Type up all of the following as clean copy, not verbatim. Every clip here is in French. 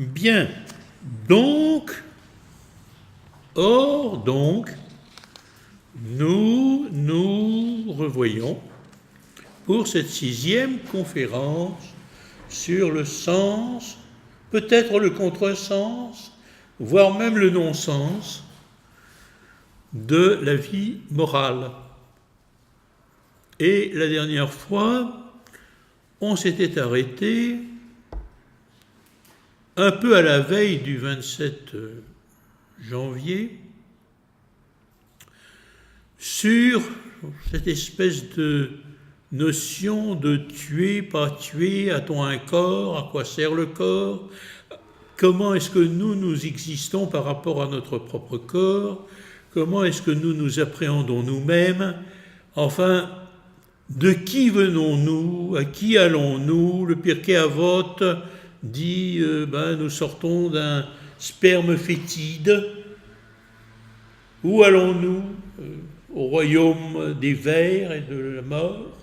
Bien, donc, nous nous revoyons pour cette 6e conférence sur le sens, peut-être le contresens, voire même le non-sens de la vie morale. Et la dernière fois, on s'était arrêté un peu à la veille du 27 janvier sur cette espèce de notion de tuer, pas tuer, a-t-on un corps, à quoi sert le corps, comment est-ce que nous existons par rapport à notre propre corps, comment est-ce que nous appréhendons nous-mêmes, enfin, de qui venons-nous, à qui allons-nous, le Pirkei Avot dit, nous sortons d'un sperme fétide, où allons-nous au royaume des vers et de la mort.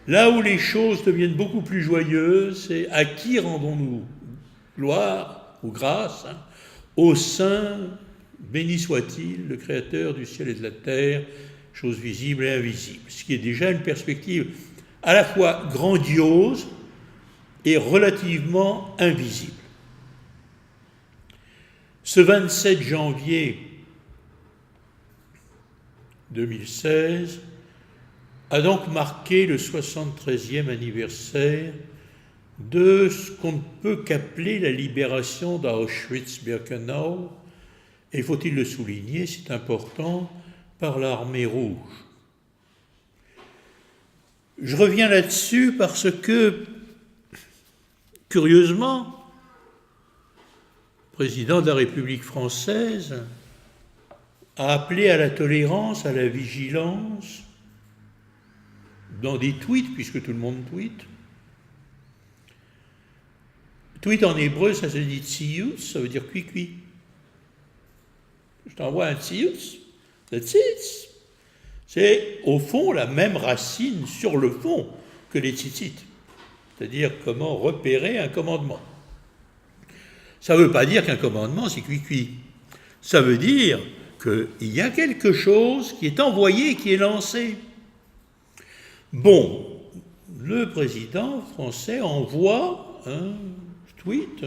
Là où les choses deviennent beaucoup plus joyeuses, c'est à qui rendons-nous gloire ou grâce, au Saint, béni soit-il, le Créateur du ciel et de la terre, choses visibles et invisibles, ce qui est déjà une perspective à la fois grandiose et relativement invisible. Ce 27 janvier 2016 a donc marqué le 73e anniversaire de ce qu'on ne peut qu'appeler la libération d'Auschwitz-Birkenau, et faut-il le souligner, c'est important, par l'armée rouge. Je reviens là-dessus parce que, curieusement, le président de la République française a appelé à la tolérance, à la vigilance, dans des tweets, puisque tout le monde tweet. Tweet en hébreu, ça se dit tsius, ça veut dire cuit-cuit. Je t'envoie un tsius, that's it. C'est au fond la même racine sur le fond que les tzitzit, c'est-à-dire comment repérer un commandement. Ça ne veut pas dire qu'un commandement c'est cuit-cuit. Ça veut dire qu'il y a quelque chose qui est envoyé, qui est lancé. Bon, le président français envoie un tweet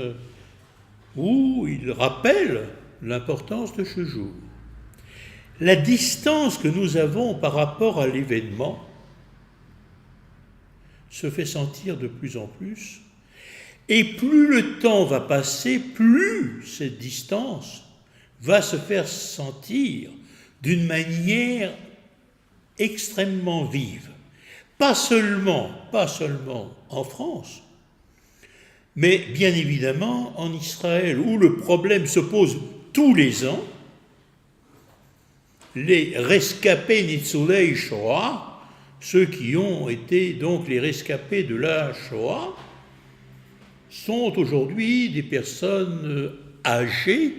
où il rappelle l'importance de ce jour. La distance que nous avons par rapport à l'événement se fait sentir de plus en plus, et plus le temps va passer, plus cette distance va se faire sentir d'une manière extrêmement vive. Pas seulement en France, mais bien évidemment en Israël, où le problème se pose tous les ans. Les rescapés Nitzulei Shoah, ceux qui ont été donc les rescapés de la Shoah, sont aujourd'hui des personnes âgées,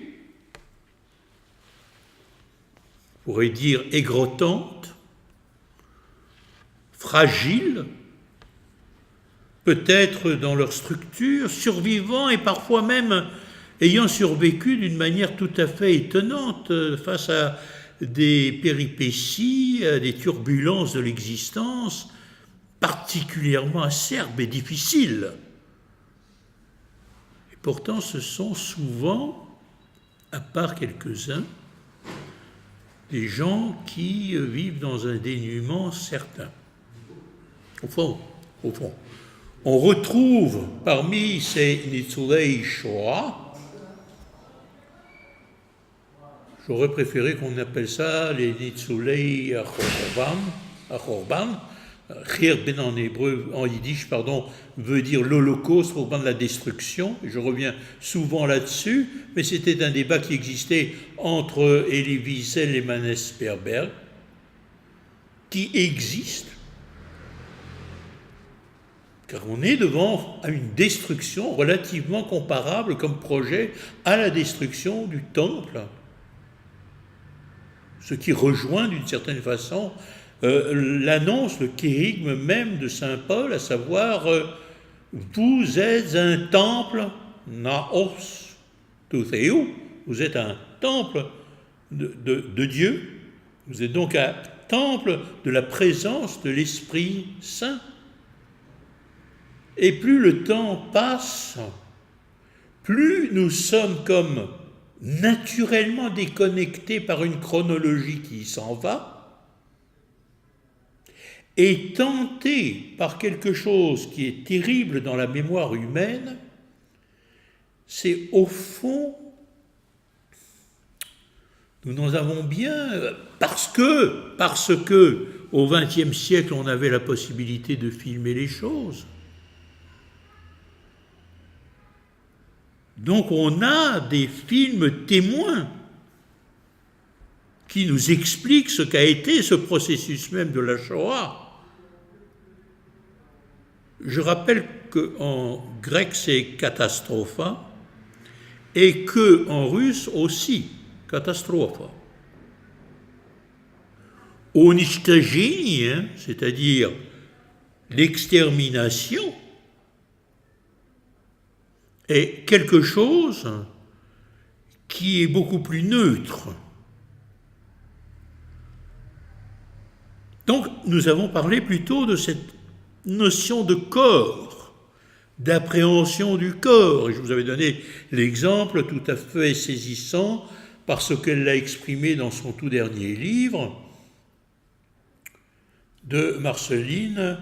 on pourrait dire aigrotantes, fragiles, peut-être dans leur structure, survivant et parfois même ayant survécu d'une manière tout à fait étonnante face à des péripéties, à des turbulences de l'existence particulièrement acerbes et difficiles. Et pourtant, ce sont souvent, à part quelques-uns, des gens qui vivent dans un dénuement certain. Au fond, on retrouve parmi ces Nitzulei Shoah, j'aurais préféré qu'on appelle ça les Nitzulei Achorban. Chirben en hébreu, en yiddish, veut dire l'Holocauste, Chorban de la destruction. Je reviens souvent là-dessus, mais c'était un débat qui existait entre Elie Wiesel et Manes Sperber, qui existe, car on est devant une destruction relativement comparable comme projet à la destruction du temple. Ce qui rejoint d'une certaine façon l'annonce, le kérigme même de saint Paul, à savoir vous êtes un temple naos to Theou, vous êtes un temple de Dieu, vous êtes donc un temple de la présence de l'Esprit Saint. Et plus le temps passe, plus nous sommes comme naturellement déconnectés par une chronologie qui s'en va, et tentés par quelque chose qui est terrible dans la mémoire humaine, c'est au fond, nous en avons bien, parce que au XXe siècle, on avait la possibilité de filmer les choses. Donc on a des films témoins qui nous expliquent ce qu'a été ce processus même de la Shoah. Je rappelle qu'en grec c'est catastropha et qu'en russe aussi, catastropha. Уничтожение, c'est-à-dire l'extermination, est quelque chose qui est beaucoup plus neutre. Donc, nous avons parlé plutôt de cette notion de corps, d'appréhension du corps. Et je vous avais donné l'exemple tout à fait saisissant parce qu'elle l'a exprimé dans son tout dernier livre de Marceline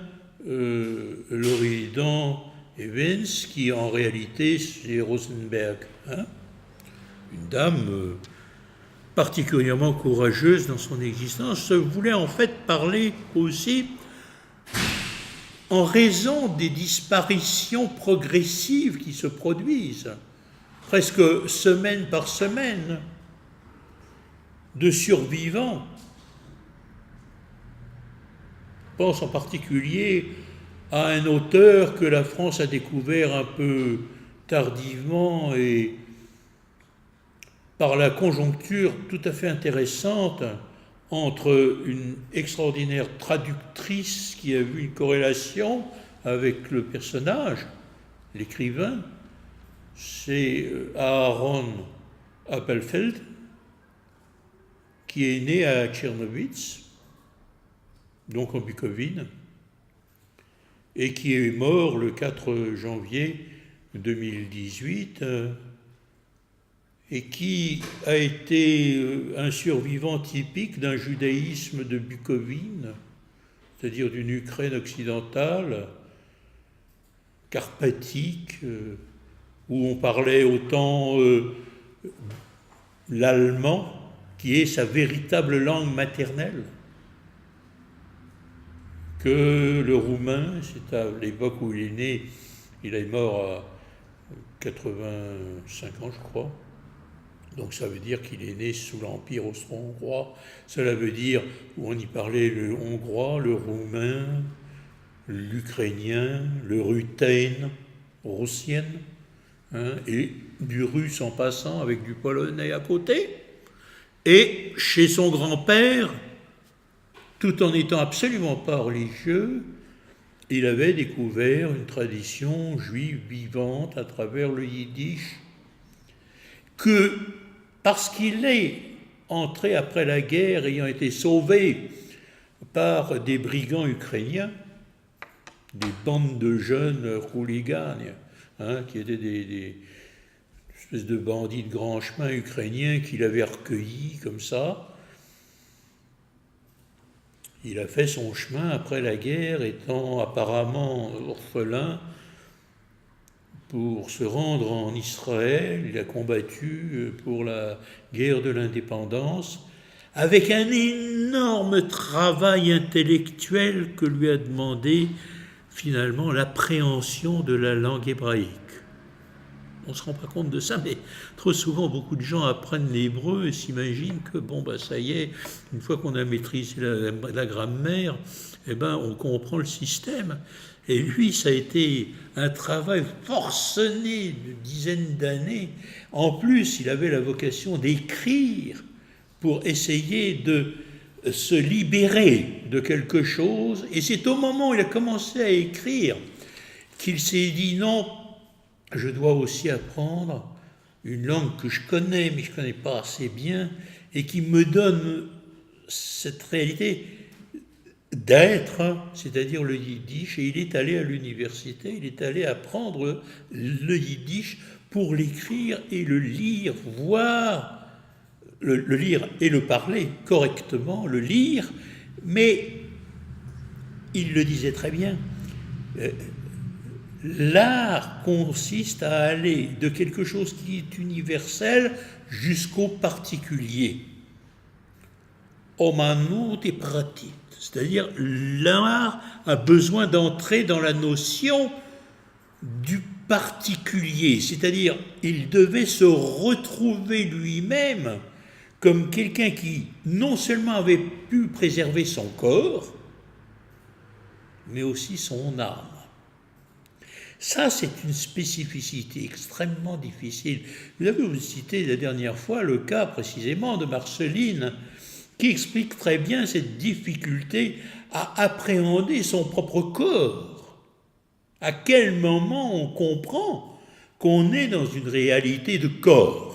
Loridan Evans, qui en réalité c'est Rosenberg, une dame particulièrement courageuse dans son existence, voulait en fait parler aussi en raison des disparitions progressives qui se produisent, presque semaine par semaine, de survivants. Je pense en particulier à un auteur que la France a découvert un peu tardivement et par la conjoncture tout à fait intéressante entre une extraordinaire traductrice qui a vu une corrélation avec le personnage, l'écrivain, c'est Aaron Appelfeld, qui est né à Tchernowitz, donc en Bucovine, et qui est mort le 4 janvier 2018, et qui a été un survivant typique d'un judaïsme de Bucovine, c'est-à-dire d'une Ukraine occidentale, carpatique, où on parlait autant l'allemand, qui est sa véritable langue maternelle, que le roumain. C'est à l'époque où il est né, il est mort à 85 ans, je crois. Donc ça veut dire qu'il est né sous l'Empire austro-hongrois. Cela veut dire où on y parlait le hongrois, le roumain, l'ukrainien, le ruthène, russienne, et du russe en passant avec du polonais à côté. Et chez son grand-père, tout en n'étant absolument pas religieux, il avait découvert une tradition juive vivante à travers le yiddish, que parce qu'il est entré après la guerre, ayant été sauvé par des brigands ukrainiens, des bandes de jeunes hooligans, qui étaient des espèces de bandits de grand chemin ukrainiens qu'il avait recueillis comme ça. Il a fait son chemin après la guerre, étant apparemment orphelin, pour se rendre en Israël. Il a combattu pour la guerre de l'indépendance, avec un énorme travail intellectuel que lui a demandé finalement l'appréhension de la langue hébraïque. On ne se rend pas compte de ça, mais trop souvent, beaucoup de gens apprennent l'hébreu et s'imaginent que, ça y est, une fois qu'on a maîtrisé la grammaire, on comprend le système. Et lui, ça a été un travail forcené de dizaines d'années. En plus, il avait la vocation d'écrire pour essayer de se libérer de quelque chose. Et c'est au moment où il a commencé à écrire qu'il s'est dit non, je dois aussi apprendre une langue que je connais, mais je ne connais pas assez bien, et qui me donne cette réalité d'être, c'est-à-dire le yiddish, et il est allé à l'université, il est allé apprendre le yiddish pour l'écrire et le lire, voir, le lire et le parler correctement, le lire, mais il le disait très bien, l'art consiste à aller de quelque chose qui est universel jusqu'au particulier. Omanut et pratit, c'est-à-dire l'art a besoin d'entrer dans la notion du particulier, c'est-à-dire il devait se retrouver lui-même comme quelqu'un qui non seulement avait pu préserver son corps, mais aussi son âme. Ça, c'est une spécificité extrêmement difficile. Vous avez cité la dernière fois le cas précisément de Marceline, qui explique très bien cette difficulté à appréhender son propre corps. À quel moment on comprend qu'on est dans une réalité de corps?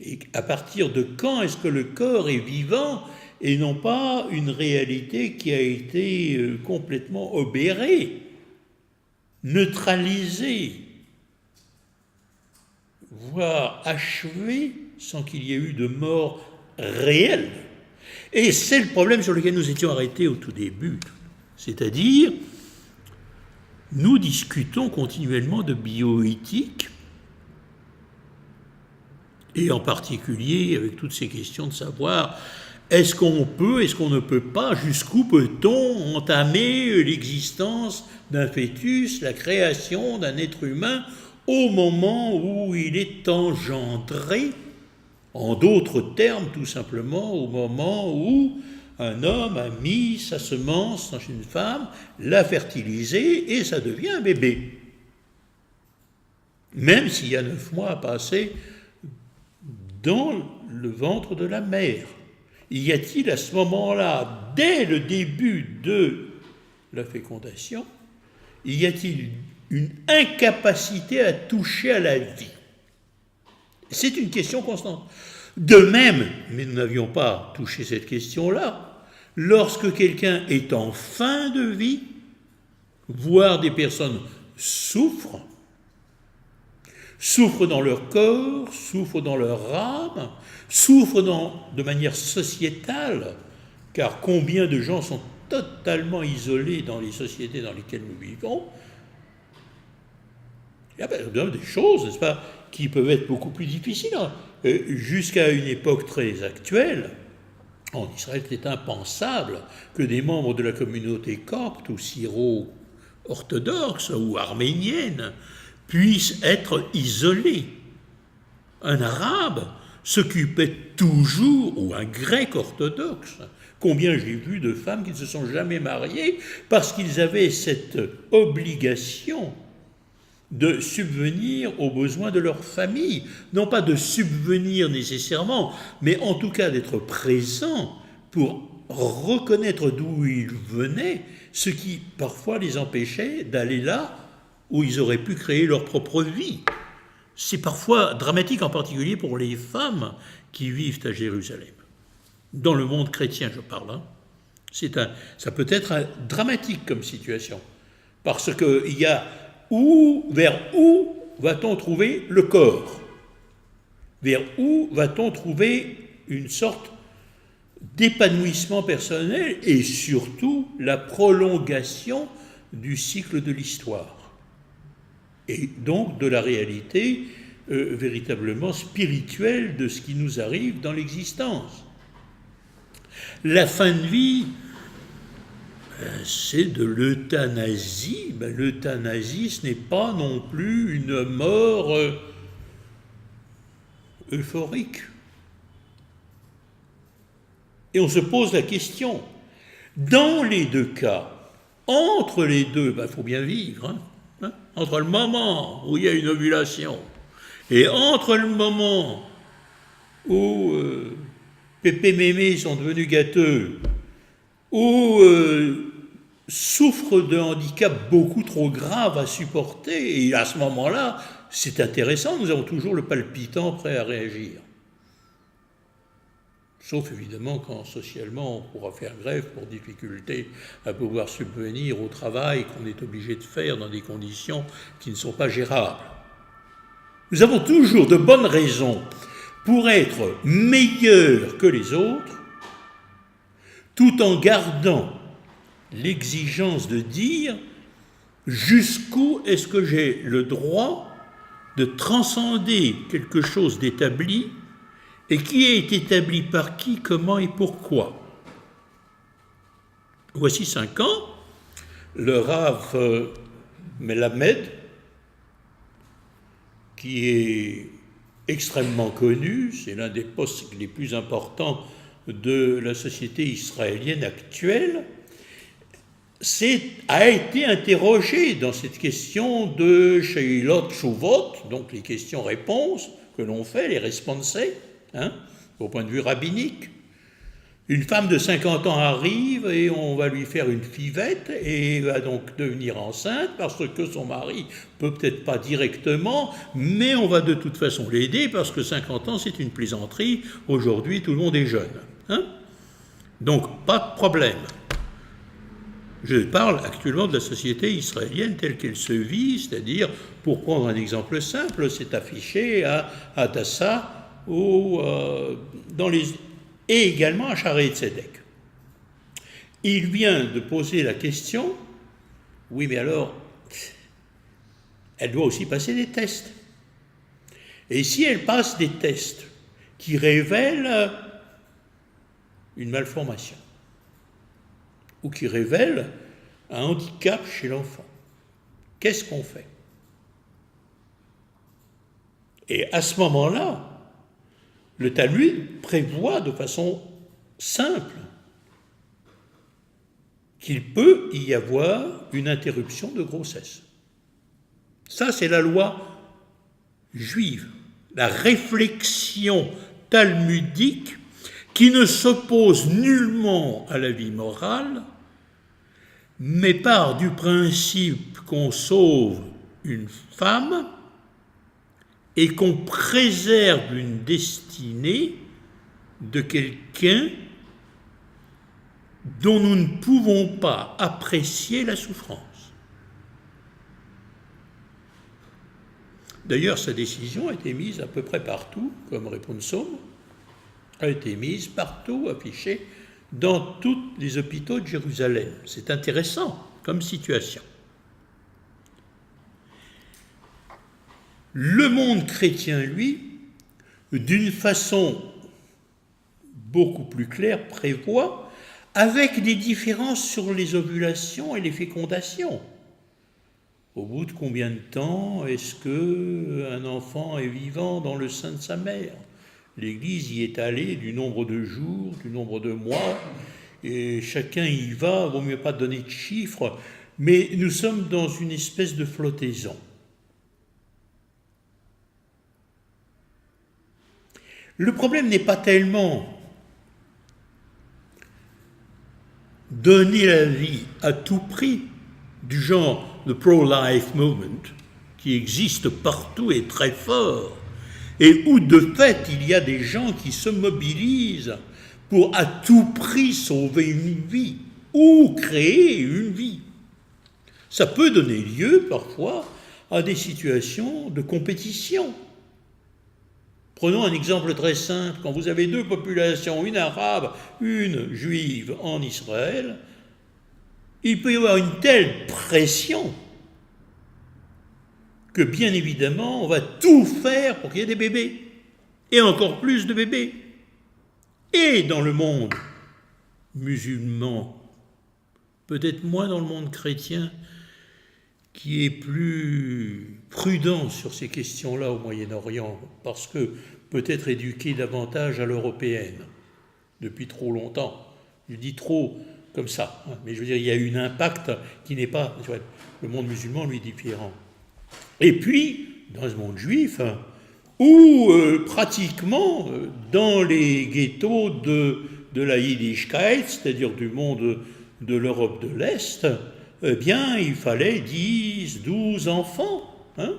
Et à partir de quand est-ce que le corps est vivant et non pas une réalité qui a été complètement obérée, neutralisée, voire achevée sans qu'il y ait eu de mort réelle. Et c'est le problème sur lequel nous étions arrêtés au tout début. C'est-à-dire, nous discutons continuellement de bioéthique, et en particulier avec toutes ces questions de savoir est-ce qu'on peut, est-ce qu'on ne peut pas, jusqu'où peut-on entamer l'existence d'un fœtus, la création d'un être humain au moment où il est engendré, en d'autres termes tout simplement au moment où un homme a mis sa semence dans une femme, l'a fertilisée et ça devient un bébé. Même s'il y a 9 mois à passer dans le ventre de la mère. Y a-t-il à ce moment-là, dès le début de la fécondation, y a-t-il une incapacité à toucher à la vie? C'est une question constante. De même, mais nous n'avions pas touché cette question-là, lorsque quelqu'un est en fin de vie, voire des personnes souffrent dans leur corps, souffrent dans leur âme, souffrent de manière sociétale, car combien de gens sont totalement isolés dans les sociétés dans lesquelles nous vivons. Il y a des choses, n'est-ce pas, qui peuvent être beaucoup plus difficiles. Jusqu'à une époque très actuelle, en Israël, c'est impensable que des membres de la communauté copte ou syro-orthodoxe ou arménienne puissent être isolés. Un arabe s'occupait toujours, ou un grec orthodoxe, combien j'ai vu de femmes qui ne se sont jamais mariées parce qu'ils avaient cette obligation de subvenir aux besoins de leur famille, non pas de subvenir nécessairement, mais en tout cas d'être présents pour reconnaître d'où ils venaient, ce qui parfois les empêchait d'aller là où ils auraient pu créer leur propre vie. C'est parfois dramatique, en particulier pour les femmes qui vivent à Jérusalem. Dans le monde chrétien, je parle. Ça peut être dramatique comme situation, parce qu'il y a vers où va-t-on trouver le corps? Vers où va-t-on trouver une sorte d'épanouissement personnel et surtout la prolongation du cycle de l'histoire et donc de la réalité véritablement spirituelle de ce qui nous arrive dans l'existence. La fin de vie, c'est de l'euthanasie. L'euthanasie, ce n'est pas non plus une mort euphorique. Et on se pose la question, dans les deux cas, entre les deux, il faut bien vivre, entre le moment où il y a une ovulation et entre le moment où Pépé Mémé sont devenus gâteux, où souffrent de handicaps beaucoup trop graves à supporter. Et à ce moment-là, c'est intéressant, nous avons toujours le palpitant prêt à réagir. Sauf évidemment quand socialement on pourra faire grève pour difficulté à pouvoir subvenir au travail qu'on est obligé de faire dans des conditions qui ne sont pas gérables. Nous avons toujours de bonnes raisons pour être meilleurs que les autres, tout en gardant l'exigence de dire jusqu'où est-ce que j'ai le droit de transcender quelque chose d'établi et qui est établi par qui, comment et pourquoi. Voici 5 ans, le Rav Melamed, qui est extrêmement connu, c'est l'un des postes les plus importants de la société israélienne actuelle, a été interrogé dans cette question de Sheilot Shuvot, donc les questions-réponses que l'on fait, les responsés, au point de vue rabbinique. Une femme de 50 ans arrive et on va lui faire une fivette et va donc devenir enceinte parce que son mari peut-être pas directement, mais on va de toute façon l'aider parce que 50 ans c'est une plaisanterie, aujourd'hui tout le monde est jeune. Donc pas de problème. Je parle actuellement de la société israélienne telle qu'elle se vit, c'est-à-dire, pour prendre un exemple simple, c'est affiché à Hadassah et également à Shaarei Tzedek. Il vient de poser la question, oui mais alors, elle doit aussi passer des tests. Et si elle passe des tests qui révèlent une malformation, ou qui révèlent un handicap chez l'enfant, qu'est-ce qu'on fait? Et à ce moment-là, le Talmud prévoit de façon simple qu'il peut y avoir une interruption de grossesse. Ça, c'est la loi juive, la réflexion talmudique qui ne s'oppose nullement à la vie morale, mais part du principe qu'on sauve une femme et qu'on préserve une destinée de quelqu'un dont nous ne pouvons pas apprécier la souffrance. D'ailleurs, sa décision a été mise à peu près partout, comme Reponsum, a été mise partout, affichée dans tous les hôpitaux de Jérusalem. C'est intéressant comme situation. Le monde chrétien, lui, d'une façon beaucoup plus claire, prévoit, avec des différences sur les ovulations et les fécondations. Au bout de combien de temps est-ce qu'un enfant est vivant dans le sein de sa mère? L'Église y est allée du nombre de jours, du nombre de mois, et chacun y va, il vaut mieux pas donner de chiffres, mais nous sommes dans une espèce de flottaison. Le problème n'est pas tellement donner la vie à tout prix, du genre le pro-life movement, qui existe partout et très fort, et où de fait il y a des gens qui se mobilisent pour à tout prix sauver une vie ou créer une vie. Ça peut donner lieu parfois à des situations de compétition. Prenons un exemple très simple. Quand vous avez 2 populations, une arabe, une juive en Israël, il peut y avoir une telle pression que bien évidemment on va tout faire pour qu'il y ait des bébés, et encore plus de bébés. Et dans le monde musulman, peut-être moins dans le monde chrétien, qui est plus prudent sur ces questions-là au Moyen-Orient, parce que peut-être éduqué davantage à l'européenne, depuis trop longtemps. Je dis trop comme ça, mais je veux dire, il y a eu un impact qui n'est pas... Le monde musulman, lui, est différent. Et puis, dans ce monde juif, où pratiquement, dans les ghettos de la Yiddishkeit, c'est-à-dire du monde de l'Europe de l'Est, eh bien, il fallait 10, 12 enfants. Hein.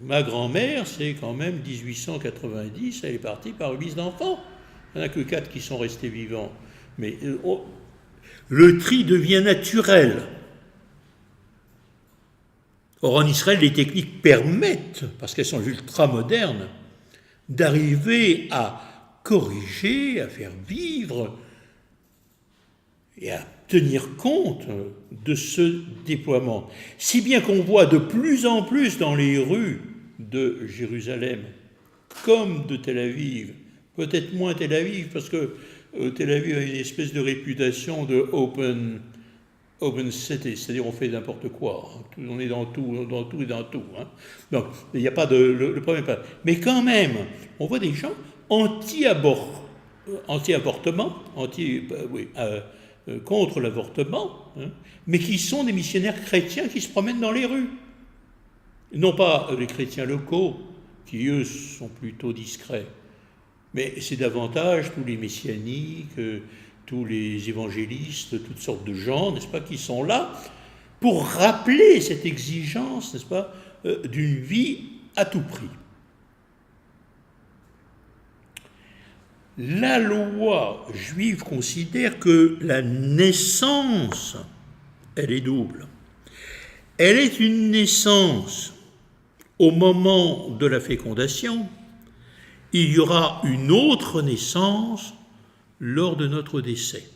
Ma grand-mère, c'est quand même 1890, elle est partie par 8 enfants. Il n'y en a que 4 qui sont restés vivants. Mais le tri devient naturel. Or, en Israël, les techniques permettent, parce qu'elles sont ultra modernes, d'arriver à corriger, à faire vivre et à tenir compte de ce déploiement. Si bien qu'on voit de plus en plus dans les rues de Jérusalem, comme de Tel Aviv, peut-être moins Tel Aviv, parce que Tel Aviv a une espèce de réputation de open city, c'est-à-dire on fait n'importe quoi, hein. On est dans tout et dans tout. Hein. Donc, il n'y a pas de... Le problème n'est pas... Mais quand même, on voit des gens anti-avortement, contre l'avortement, hein, mais qui sont des missionnaires chrétiens qui se promènent dans les rues. Non pas les chrétiens locaux, qui eux sont plutôt discrets, mais c'est davantage tous les messianiques, tous les évangélistes, toutes sortes de gens, n'est-ce pas, qui sont là pour rappeler cette exigence, n'est-ce pas, d'une vie à tout prix. La loi juive considère que la naissance, elle est double. Elle est une naissance au moment de la fécondation. Il y aura une autre naissance lors de notre décès.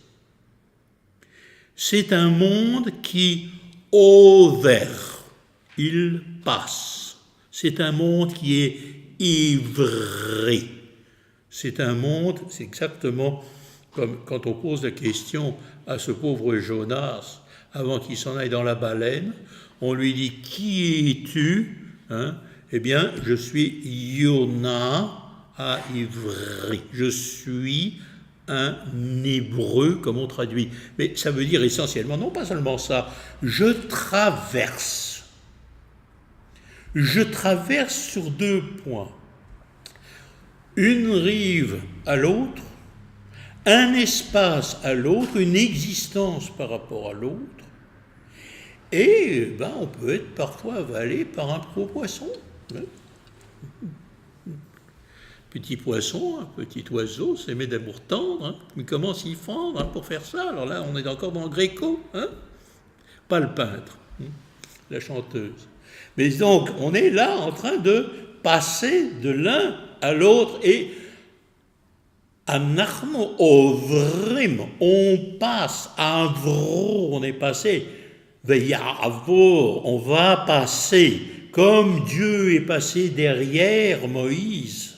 C'est un monde qui over, il passe. C'est un monde qui est ivré. C'est un monde, c'est exactement comme quand on pose la question à ce pauvre Jonas, avant qu'il s'en aille dans la baleine, on lui dit « Qui es-tu » hein? Eh bien, je suis Yona à Ivry. Je suis un hébreu, comme on traduit. Mais ça veut dire essentiellement, non pas seulement ça, je traverse. Je traverse sur 2 points. Une rive à l'autre, un espace à l'autre, une existence par rapport à l'autre, et on peut être parfois avalé par un gros poisson. Hein. Petit poisson, un petit oiseau, s'aimait d'amour tendre, hein, mais comment s'y fendre pour faire ça? Alors là, on est encore dans le gréco, hein, pas le peintre, hein, la chanteuse. Mais donc, on est là en train de passer de l'un à l'autre et anachnu ovrim, on passe, avro, on est passé, veyavor, on va passer, comme Dieu est passé derrière Moïse.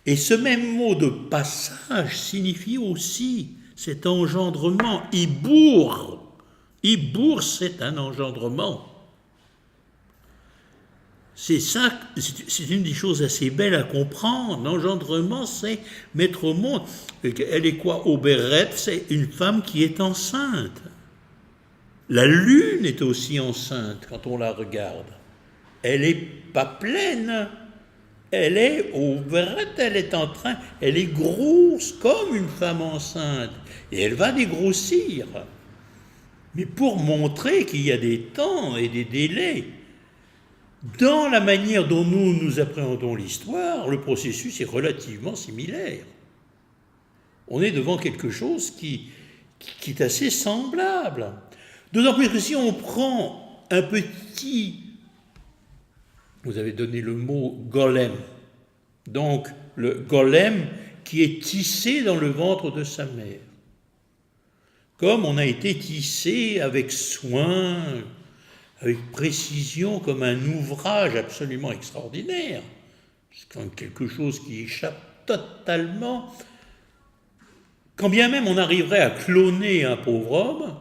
Et ce même mot de passage signifie aussi cet engendrement, ibour. Ibour, c'est un engendrement. C'est ça, c'est une des choses assez belles à comprendre. L'engendrement, c'est mettre au monde. Elle est quoi? Oberet, c'est une femme qui est enceinte. La lune est aussi enceinte quand on la regarde. Elle n'est pas pleine. Elle est ouverte, elle est grosse comme une femme enceinte. Et elle va dégrossir. Mais pour montrer qu'il y a des temps et des délais, dans la manière dont nous appréhendons l'histoire, le processus est relativement similaire. On est devant quelque chose qui est assez semblable. D'autant plus que si on prend un petit... Vous avez donné le mot golem. Donc, le golem qui est tissé dans le ventre de sa mère. Comme on a été tissé avec soin, avec précision, comme un ouvrage absolument extraordinaire. C'est quand même quelque chose qui échappe totalement. Quand bien même on arriverait à cloner un pauvre homme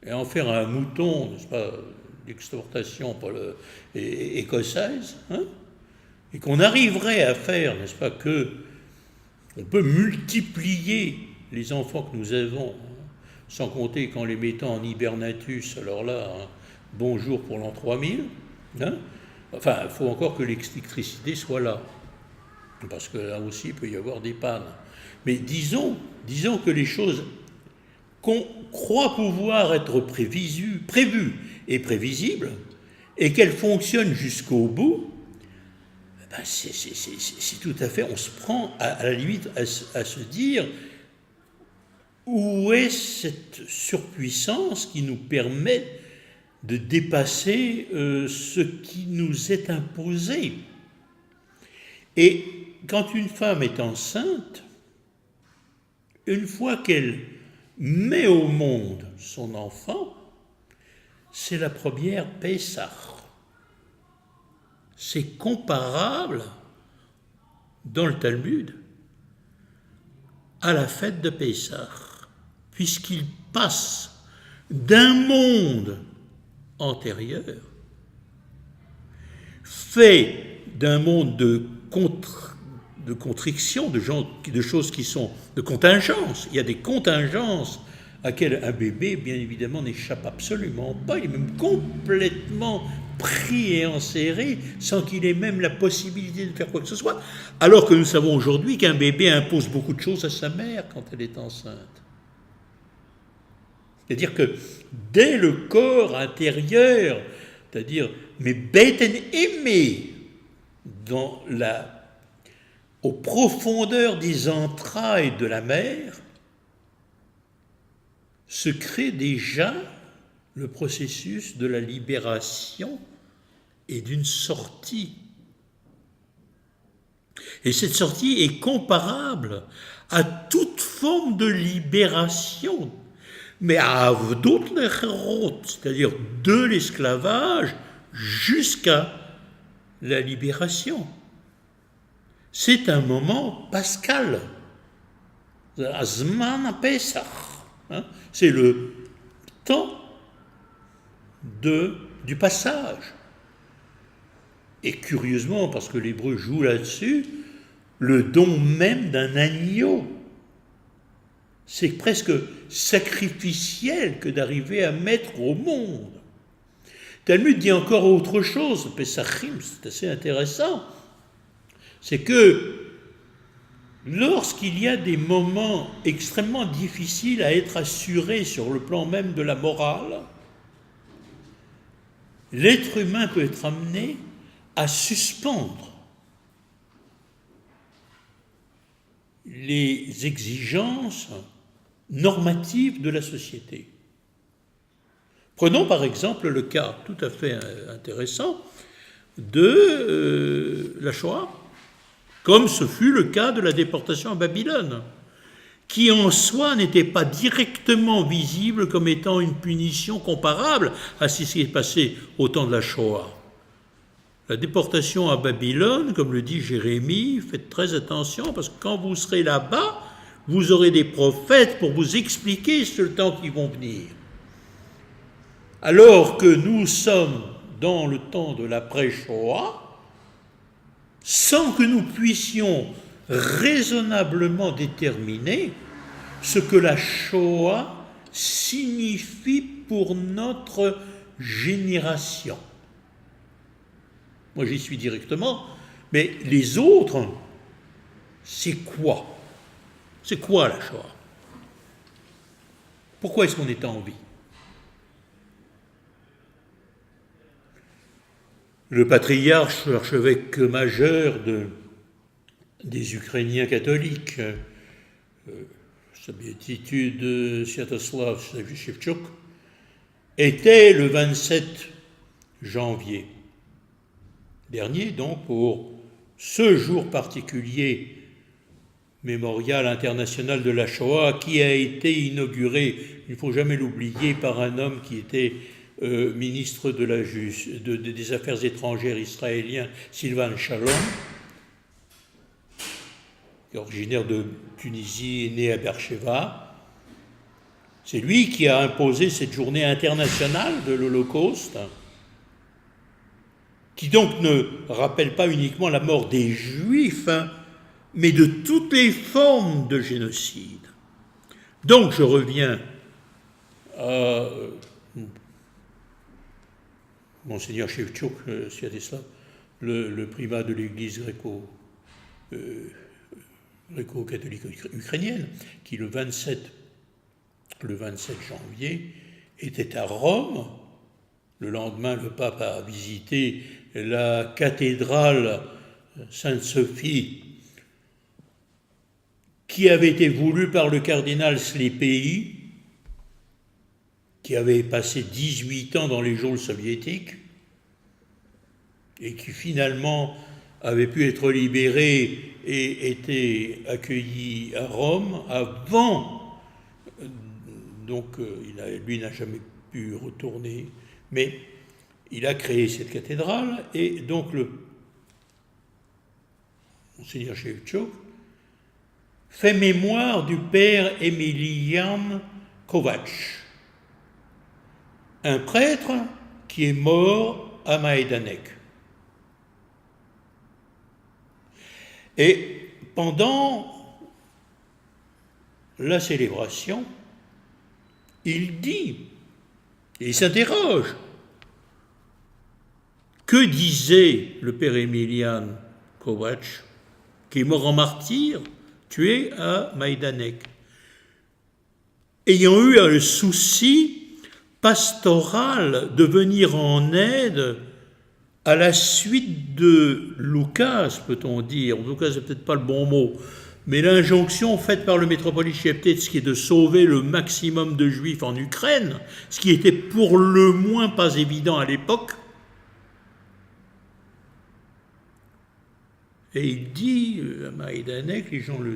et en faire un mouton, n'est-ce pas, d'exportation écossaise, hein, et qu'on arriverait à faire, n'est-ce pas, on peut multiplier les enfants que nous avons, hein, sans compter qu'en les mettant en hibernatus, alors là, hein, bonjour pour l'an 3000, hein, enfin, il faut encore que l'électricité soit là, parce que là aussi, il peut y avoir des pannes. Mais disons que les choses qu'on croit pouvoir être prévue et prévisible, et qu'elle fonctionne jusqu'au bout, ben c'est tout à fait, on se prend à la limite à se dire où est cette surpuissance qui nous permet de dépasser ce qui nous est imposé. Et quand une femme est enceinte, une fois qu'elle met au monde son enfant, c'est la première Pessah. C'est comparable, dans le Talmud, à la fête de Pessah, puisqu'il passe d'un monde antérieur, fait d'un monde de contriction, de choses qui sont de contingences. Il y a des contingences auxquelles un bébé, bien évidemment, n'échappe absolument pas. Il est même complètement pris et enserré sans qu'il ait même la possibilité de faire quoi que ce soit. Alors que nous savons aujourd'hui qu'un bébé impose beaucoup de choses à sa mère quand elle est enceinte. C'est-à-dire que dès le corps intérieur, c'est-à-dire mes beten aimés, aux profondeurs des entrailles de la mère, se crée déjà le processus de la libération et d'une sortie. Et cette sortie est comparable à toute forme de libération, mais à Avdot Lecherot, c'est-à-dire de l'esclavage jusqu'à la libération. C'est un moment pascal, Azman Pesach, c'est le temps du passage. Et curieusement, parce que l'hébreu joue là-dessus, le don même d'un agneau. C'est presque sacrificiel que d'arriver à mettre au monde. Talmud dit encore autre chose, Pesachim, c'est assez intéressant, c'est que lorsqu'il y a des moments extrêmement difficiles à être assurés sur le plan même de la morale, l'être humain peut être amené à suspendre les exigences normatives de la société. Prenons par exemple le cas tout à fait intéressant de la Shoah, comme ce fut le cas de la déportation à Babylone, qui en soi n'était pas directement visible comme étant une punition comparable à ce qui s'est passé au temps de la Shoah. La déportation à Babylone, comme le dit Jérémie, faites très attention, parce que quand vous serez là-bas, vous aurez des prophètes pour vous expliquer ce temps qui vont venir. Alors que nous sommes dans le temps de l'après-Shoah, sans que nous puissions raisonnablement déterminer ce que la Shoah signifie pour notre génération. Moi, j'y suis directement, mais les autres, c'est quoi? C'est quoi la Shoah? Pourquoi est-ce qu'on est en vie? Le patriarche, archevêque majeur des Ukrainiens catholiques, sa béatitude Sviatoslav Shevchuk, était le 27 janvier dernier, donc pour ce jour particulier mémorial international de la Shoah, qui a été inauguré, il ne faut jamais l'oublier, par un homme qui était ministre des Affaires étrangères israélien, Sylvan Shalom, qui est originaire de Tunisie, né à Beersheva. C'est lui qui a imposé cette journée internationale de l'Holocauste, qui donc ne rappelle pas uniquement la mort des Juifs, mais de toutes les formes de génocide. Donc je reviens à Monseigneur Shevchuk, Sviatoslav, le primat de l'Église gréco-catholique ukrainienne, qui le 27 le 27 janvier, était à Rome. Le lendemain, le pape a visité la cathédrale Sainte-Sophie qui avait été voulue par le cardinal Slépéi, qui avait passé 18 ans dans les geôles soviétiques et qui finalement avait pu être libéré et était accueilli à Rome avant. Donc lui n'a jamais pu retourner, mais il a créé cette cathédrale et donc le Monseigneur Shevchuk fait mémoire du père Emilian Kovacs, un prêtre qui est mort à Majdanek. Et pendant la célébration, il dit, et il s'interroge, que disait le père Emilian Kovacs, qui est mort en martyr, tué à Majdanek, ayant eu un souci pastoral de venir en aide à la suite de l'oukase, peut-on dire, l'oukase c'est peut-être pas le bon mot, mais l'injonction faite par le métropolite Sheptetski est de sauver le maximum de juifs en Ukraine, ce qui était pour le moins pas évident à l'époque. Et il dit, à Majdanek, les gens le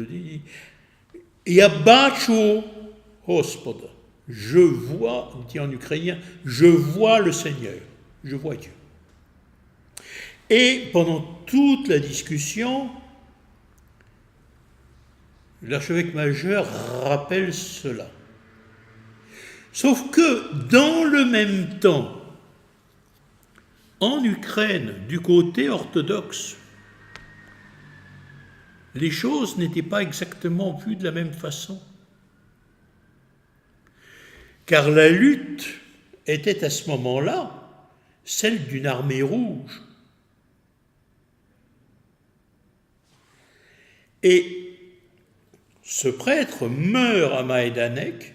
disent, Yabachu Hospoda, je vois, il dit en ukrainien, je vois le Seigneur, je vois Dieu. Et pendant toute la discussion, l'archevêque majeur rappelle cela. Sauf que, dans le même temps, en Ukraine, du côté orthodoxe, les choses n'étaient pas exactement vues de la même façon. Car la lutte était à ce moment-là celle d'une armée rouge. Et ce prêtre meurt à Majdanek,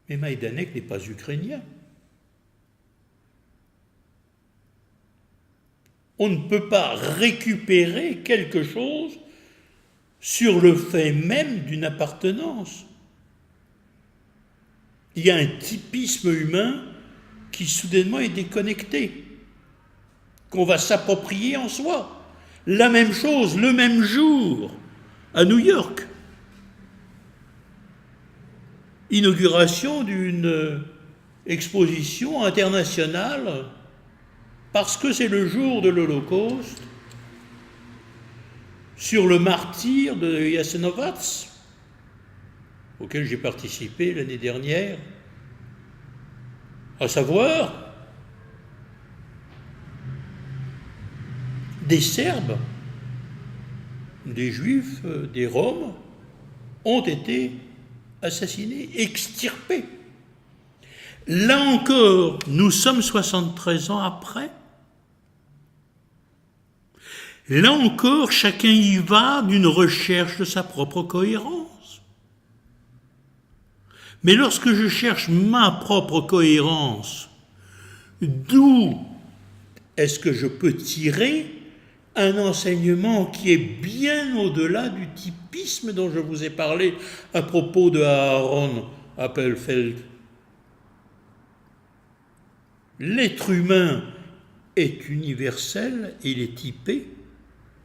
mais Majdanek n'est pas ukrainien. On ne peut pas récupérer quelque chose sur le fait même d'une appartenance. Il y a un typisme humain qui soudainement est déconnecté, qu'on va s'approprier en soi. La même chose, le même jour, à New York. Inauguration d'une exposition internationale parce que c'est le jour de l'Holocauste, sur le martyre de Jasenovac, auquel j'ai participé l'année dernière, à savoir des Serbes, des Juifs, des Roms, ont été assassinés, extirpés. Là encore, nous sommes 73 ans après. Là encore, chacun y va d'une recherche de sa propre cohérence. Mais lorsque je cherche ma propre cohérence, d'où est-ce que je peux tirer un enseignement qui est bien au-delà du typisme dont je vous ai parlé à propos de Aaron Appelfeld? L'être humain est universel, il est typé,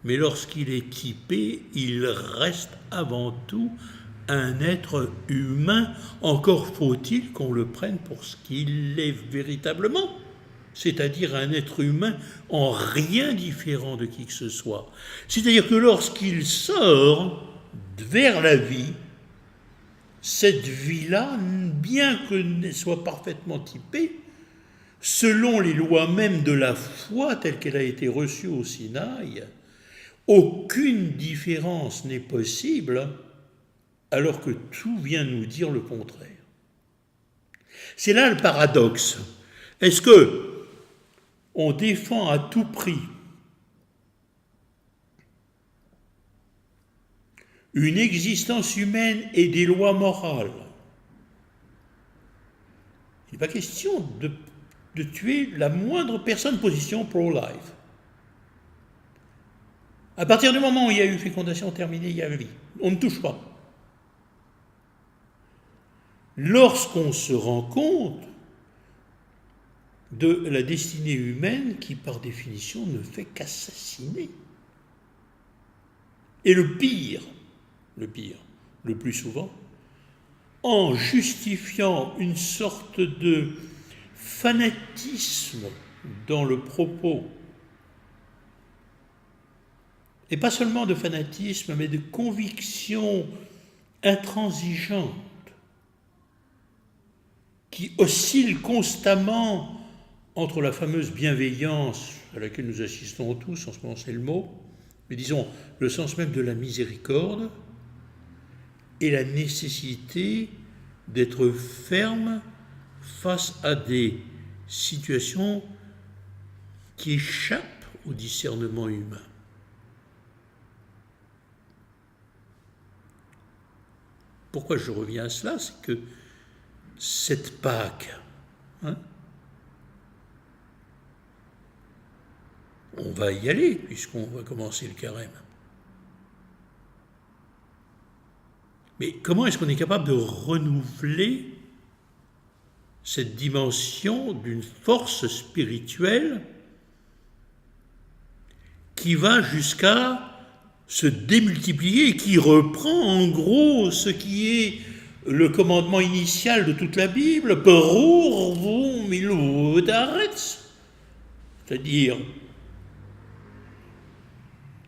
mais lorsqu'il est typé, il reste avant tout un être humain, encore faut-il qu'on le prenne pour ce qu'il est véritablement, c'est-à-dire un être humain en rien différent de qui que ce soit. C'est-à-dire que lorsqu'il sort vers la vie, cette vie-là, bien qu'elle soit parfaitement typée, selon les lois mêmes de la foi telle qu'elle a été reçue au Sinaï, aucune différence n'est possible alors que tout vient nous dire le contraire. C'est là le paradoxe. Est-ce que on défend à tout prix une existence humaine et des lois morales. Il n'est pas question de tuer la moindre personne position pro-life. À partir du moment où il y a eu fécondation terminée, il y a la vie. On ne touche pas. Lorsqu'on se rend compte de la destinée humaine qui, par définition, ne fait qu'assassiner. Et le pire, le plus souvent, en justifiant une sorte de fanatisme dans le propos, et pas seulement de fanatisme, mais de conviction intransigeante, qui oscille constamment entre la fameuse bienveillance à laquelle nous assistons tous, en ce moment c'est le mot, mais disons le sens même de la miséricorde, et la nécessité d'être ferme face à des situations qui échappent au discernement humain. Pourquoi je reviens à cela? C'est que cette Pâque, on va y aller puisqu'on va commencer le carême. Mais comment est-ce qu'on est capable de renouveler cette dimension d'une force spirituelle qui va jusqu'à se démultiplier et qui reprend en gros ce qui est le commandement initial de toute la Bible, Perurvu milu d'aretz, c'est-à-dire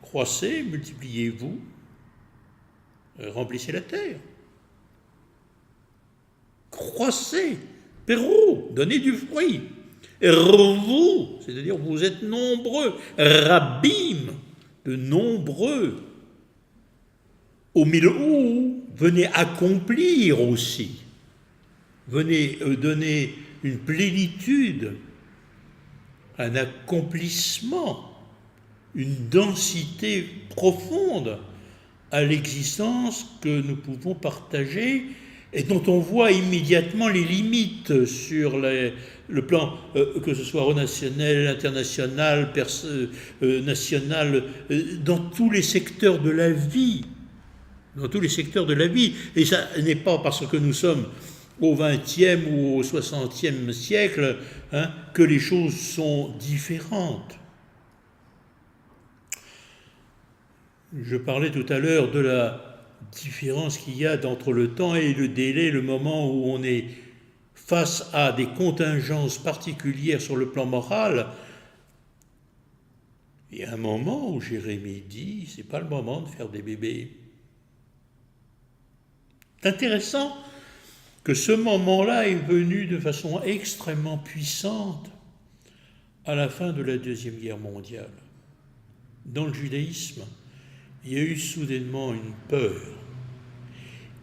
croissez, multipliez-vous, remplissez la terre. Croissez, Perou, donnez du fruit. Ervu, c'est-à-dire vous êtes nombreux, Rabbim, de nombreux. Au milieu, venez accomplir aussi. Venez donner une plénitude, un accomplissement, une densité profonde à l'existence que nous pouvons partager et dont on voit immédiatement les limites sur le plan, que ce soit relationnel, international, national, dans tous les secteurs de la vie. Dans tous les secteurs de la vie. Et ça n'est pas parce que nous sommes au XXe ou au XXe siècle que les choses sont différentes. Je parlais tout à l'heure de la différence qu'il y a entre le temps et le délai, le moment où on est face à des contingences particulières sur le plan moral. Il y a un moment où Jérémie dit, c'est pas le moment de faire des bébés. C'est intéressant que ce moment-là est venu de façon extrêmement puissante à la fin de la Deuxième Guerre mondiale. Dans le judaïsme, il y a eu soudainement une peur.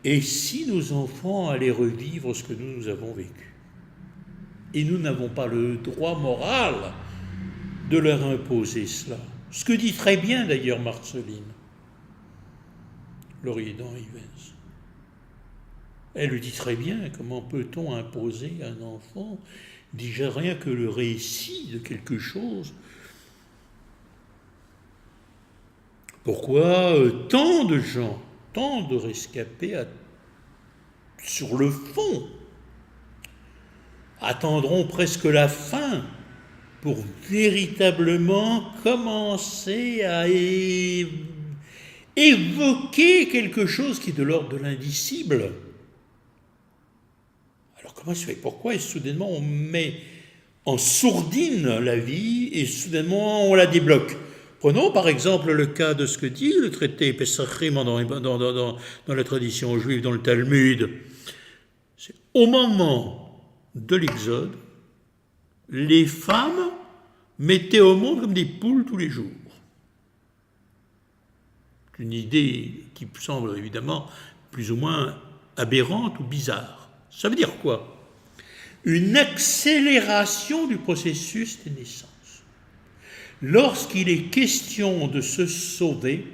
Et si nos enfants allaient revivre ce que nous avons vécu? Et nous n'avons pas le droit moral de leur imposer cela. Ce que dit très bien d'ailleurs Marceline Laurier-Dan-Ivens. Elle le dit très bien, comment peut-on imposer à un enfant déjà rien que le récit de quelque chose? Pourquoi tant de gens, tant de rescapés sur le fond attendront presque la fin pour véritablement commencer à évoquer quelque chose qui est de l'ordre de l'indicible? Alors comment se fait? Pourquoi soudainement on met en sourdine la vie et soudainement on la débloque? Prenons par exemple le cas de ce que dit le traité Pesachim dans la tradition juive, dans le Talmud. C'est au moment de l'Exode, les femmes mettaient au monde comme des poules tous les jours. C'est une idée qui semble évidemment plus ou moins aberrante ou bizarre. Ça veut dire quoi? Une accélération du processus de naissance. « Lorsqu'il est question de se sauver,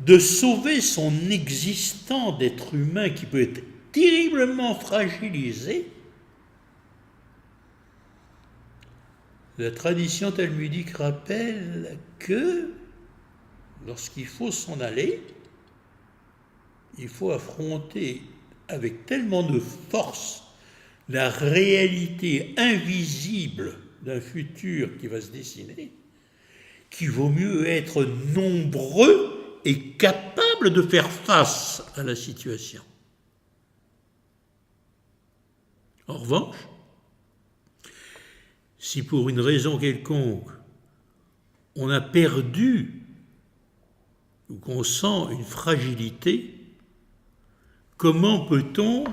de sauver son existant d'être humain qui peut être terriblement fragilisé, la tradition talmudique rappelle que lorsqu'il faut s'en aller, il faut affronter avec tellement de force la réalité invisible d'un futur qui va se dessiner, qu'il vaut mieux être nombreux et capable de faire face à la situation. En revanche, si pour une raison quelconque, on a perdu ou qu'on sent une fragilité, comment peut-on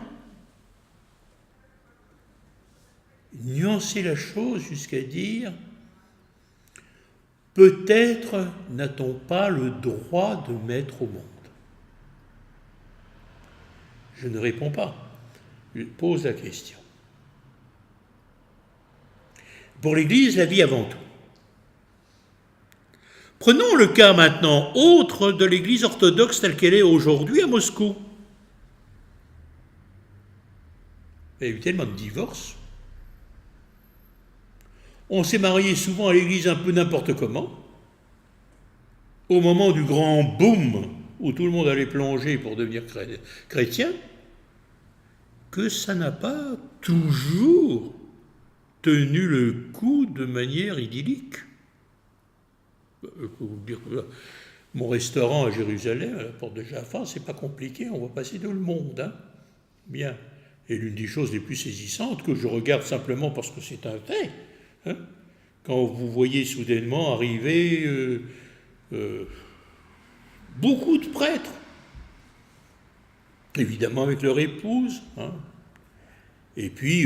nuancer la chose jusqu'à dire « peut-être n'a-t-on pas le droit de mettre au monde ?» Je ne réponds pas, je pose la question. Pour l'Église, la vie avant tout. Prenons le cas maintenant autre de l'Église orthodoxe telle qu'elle est aujourd'hui à Moscou. Il y a eu tellement de divorces. On s'est marié souvent à l'Église un peu n'importe comment. Au moment du grand boom où tout le monde allait plonger pour devenir chrétien, que ça n'a pas toujours tenu le coup de manière idyllique. Mon restaurant à Jérusalem, à la porte de Jaffa, c'est pas compliqué, on voit passer tout le monde. Hein. Bien. Et l'une des choses les plus saisissantes que je regarde simplement parce que c'est un fait, hein, quand vous voyez soudainement arriver beaucoup de prêtres, évidemment avec leur épouse, hein, et puis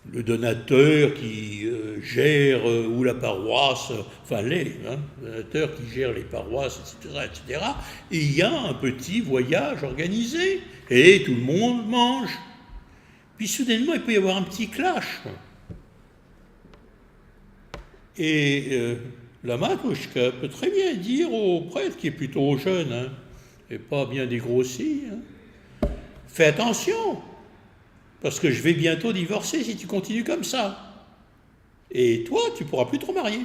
le donateur qui gère ou la paroisse, enfin les donateurs qui gèrent les paroisses, etc. Et il y a un petit voyage organisé, et tout le monde mange. Puis soudainement, il peut y avoir un petit clash. Et la matouchka peut très bien dire au prêtre, qui est plutôt jeune, hein, et pas bien dégrossi, hein, fais attention, parce que je vais bientôt divorcer si tu continues comme ça. Et toi, tu ne pourras plus te remarier.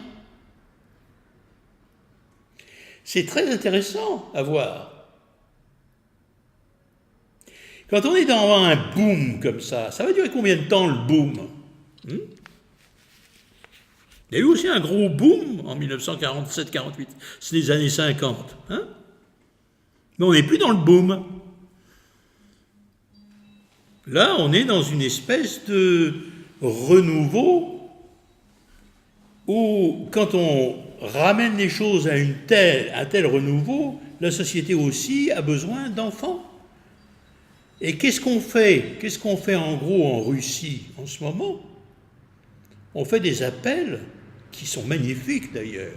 C'est très intéressant à voir. Quand on est dans un boom comme ça va durer combien de temps le boom ? Il y a eu aussi un gros boom en 1947-48. C'est les années 50. Hein ? Mais on n'est plus dans le boom. Là, on est dans une espèce de renouveau où, quand on ramène les choses à un tel renouveau, la société aussi a besoin d'enfants. Et qu'est-ce qu'on fait ? Qu'est-ce qu'on fait en gros en Russie en ce moment ? On fait des appels, qui sont magnifiques d'ailleurs,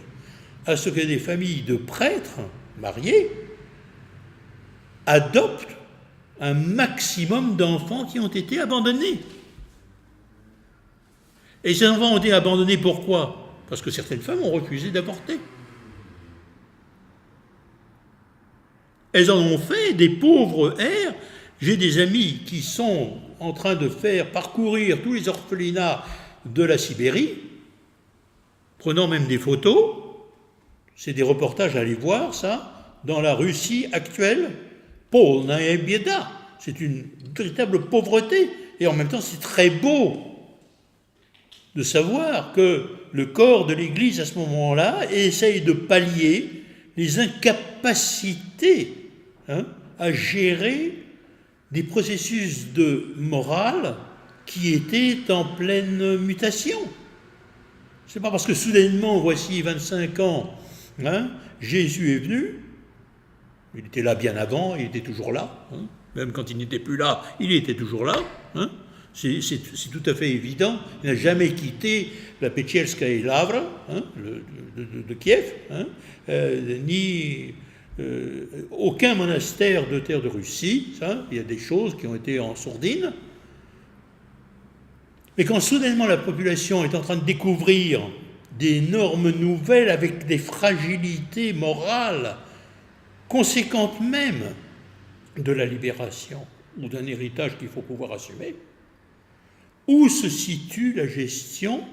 à ce que des familles de prêtres mariés adoptent un maximum d'enfants qui ont été abandonnés. Et ces enfants ont été abandonnés pourquoi ? Parce que certaines femmes ont refusé d'avorter. Elles en ont fait des pauvres airs. J'ai des amis qui sont en train de faire parcourir tous les orphelinats de la Sibérie, prenant même des photos. C'est des reportages à aller voir, ça, dans la Russie actuelle. Polnaya bieda, c'est une véritable pauvreté, et en même temps c'est très beau de savoir que le corps de l'Église à ce moment-là essaye de pallier les incapacités à gérer des processus de morale qui étaient en pleine mutation. C'est pas parce que soudainement, voici 25 ans, Jésus est venu. Il était là bien avant, il était toujours là. Hein. Même quand il n'était plus là, il était toujours là. Hein. C'est tout à fait évident. Il n'a jamais quitté la Pechielskaya Lavra de Kiev, ni aucun monastère de terre de Russie. Ça, il y a des choses qui ont été en sourdine. Mais quand soudainement la population est en train de découvrir des normes nouvelles avec des fragilités morales conséquente même de la libération ou d'un héritage qu'il faut pouvoir assumer, où se situe la gestion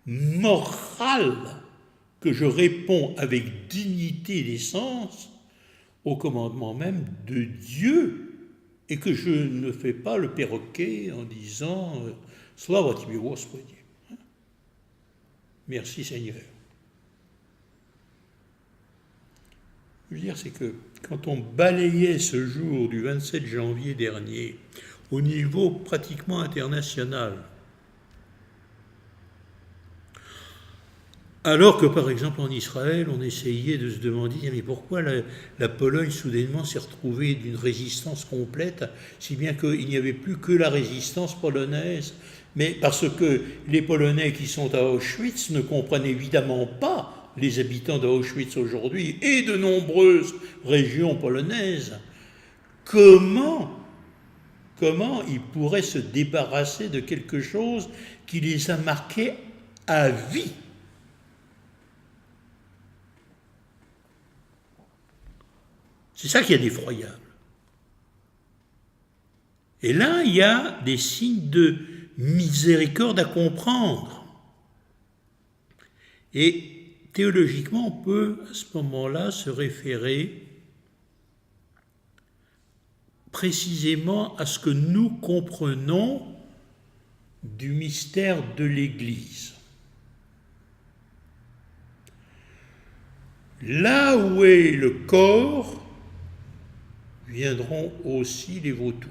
morale que je réponds avec dignité et décence au commandement même de Dieu et que je ne fais pas le perroquet en disant « Slava тебе, Господи ». Merci Seigneur. Je veux dire, c'est que quand on balayait ce jour du 27 janvier dernier au niveau pratiquement international, alors que par exemple en Israël, on essayait de se demander mais pourquoi la Pologne soudainement s'est retrouvée d'une résistance complète, si bien qu'il n'y avait plus que la résistance polonaise, mais parce que les Polonais qui sont à Auschwitz ne comprennent évidemment pas les habitants d'Auschwitz aujourd'hui et de nombreuses régions polonaises. Comment ils pourraient se débarrasser de quelque chose qui les a marqués à vie? C'est ça qui est effroyable. Et là, il y a des signes de miséricorde à comprendre. Et théologiquement, on peut à ce moment-là se référer précisément à ce que nous comprenons du mystère de l'Église. Là où est le corps, viendront aussi les vautours.